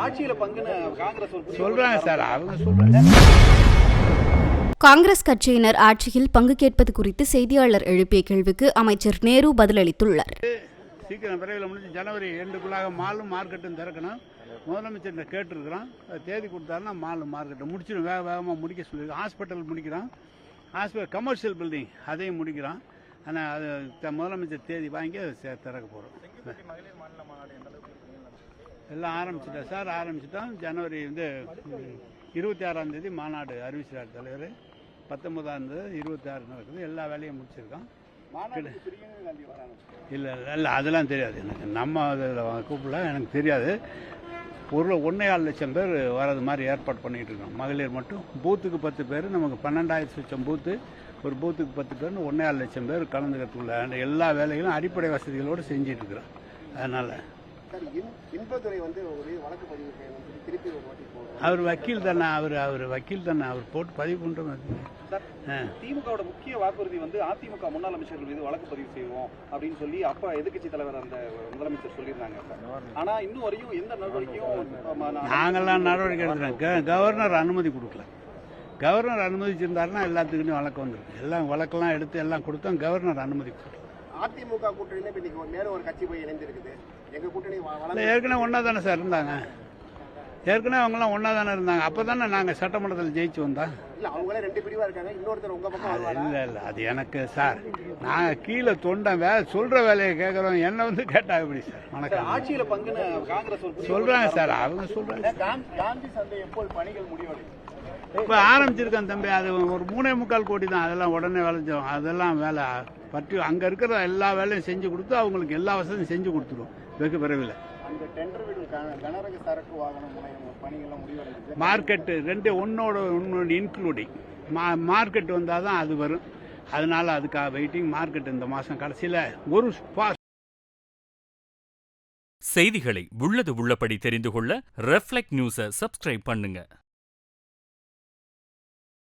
ஆட்சியில பங்குன்னு காங்கிரஸ் சொல்றாங்க சார், அவங்க சொல்றாங்க. காங்கிரஸ் கட்சியினர் ஆட்சியில் பங்கு கேட்பது குறித்து செய்தியாளர் எழுப்பிய கேள்விக்கு அமைச்சர் நேரு பதிலளித்துள்ளார். சீக்கிரம் விரைவில் முடிஞ்சு ஜனவரி 2க்குள்ளாக மாலும் மார்க்கெட்டும் திறக்கணும். முதலமைச்சர் கேட்டுருக்குறோம், தேதி கொடுத்தாருன்னா மார்க்கெட்டை முடிச்சிடும், வேகமாக முடிக்க சொல்லியிருக்கோம். ஹாஸ்பிட்டல் முடிக்கிறோம், கமர்ஷியல் பில்டிங் அதையும் முடிக்கிறோம். ஆனால் அது முதலமைச்சர் தேதி வாங்கி அதை திறக்க போகிறோம். எல்லாம் ஆரம்பிச்சிட்டோம் சார், ஆரம்பிச்சிட்டோம். ஜனவரி 26ஆம் தேதி மாநாடு அறிவிச்சார் தலைவர். 19ஆம் தேதி 26 நடக்குது. எல்லா வேலையும் முடிச்சிருக்கோம். இல்லை அதெல்லாம் தெரியாது எனக்கு, நம்ம அதில் கூப்பிடல, எனக்கு தெரியாது. 1.25 லட்சம் பேர் வர்றது மாதிரி ஏற்பாடு பண்ணிகிட்டு இருக்கோம். மகளிர் மட்டும் பூத்துக்கு 10 பேர், நமக்கு 12,000 லட்சம் பூத்து, ஒரு பூத்துக்கு 10 பேர்னு 1.25 லட்சம் பேர் கலந்துக்கிறதுக்குள்ள எல்லா வேலைகளும் அடிப்படை வசதிகளோடு செஞ்சிட்டு இருக்கிறோம். அதனால் இன்பதுரை வழக்கு பதிவு திருப்பி ஒரு வாட்டி அவர் வக்கீல் தானே, அவர் போட்டு பதிவு பண்ணுற திமுகவோட முக்கிய வாக்குறுதி அதிமுக முன்னாள் அமைச்சர்கள் மீது வழக்கு பதிவு செய்வோம் அப்படின்னு சொல்லி அப்ப எதிர்கட்சி தலைவர் அந்த முதலமைச்சர் சொல்லியிருந்தாங்க. ஆனா இன்னும் வரையும் எந்த நடவடிக்கையும் நாங்கெல்லாம் நடவடிக்கை எடுத்துறோம். கவர்னர் அனுமதி கொடுக்கல. கவர்னர் அனுமதிச்சிருந்தாருன்னா எல்லாத்துக்குமே வழக்கு வந்துருக்கு. எல்லாம் வழக்கெல்லாம் எடுத்து எல்லாம் கொடுத்தோம். கவர்னர் அனுமதி கொடுத்தோம். அதிமுக கூட்டணியில மேலும் ஒரு கட்சி போய் இணைந்திருக்குது. எங்க கூட்டணி ஏற்கனவே ஒன்னா தானே சார் இருந்தாங்க. ஏற்கனவே அவங்களாம் ஒன்னா தானே இருந்தாங்க. அப்பதானே நாங்கள் சட்டமன்றத்தில் ஜெயிச்சு வந்தோம். அவங்களே 2 பிரிவா இருக்காங்க. இன்னொருத்தர் உங்க பக்கம் இல்ல அது எனக்கு சார், நாங்கள் கீழே தொண்டன் சொல்ற வேலையை கேட்கறோம். என்ன கேட்டா எப்படி சார்? வணக்கம். ஆட்சியில பங்குன்னு காங்கிரஸ் சொல்றாங்க சார், அவங்க சொல்றாங்க. காந்தி சந்தை எப்போது பணிகள் முடிவடையும்? இப்போ ஆரம்பிச்சிருக்கேன் தம்பி. அது ஒரு 3.25 கோடி தான். அதெல்லாம் உடனே விளைஞ்சோம். அதெல்லாம் வேலை பற்றி அங்கே இருக்கிற எல்லா வேலையும் செஞ்சு கொடுத்து அவங்களுக்கு எல்லா வசதியும் செஞ்சு கொடுத்துருவோம் வெகு விரைவில். அந்த டெண்டர் வீடு கனரக சரக்கு வாகனம் பணிகள்லாம் முடிவடைஞ்சு மார்க்கெட்டு 2 ஒன்னோட இன்க்ளூடிங் மார்க்கெட் வந்தால் தான் அது வரும். அதனால அதுக்காக வெயிட்டிங். மார்க்கெட் இந்த மாதம் கடைசியில் ஒரு செய்திகளை உள்ளது உள்ளபடி தெரிந்து கொள்ள ரெஃப்ளெக்ட் நியூஸை சப்ஸ்கிரைப் பண்ணுங்க.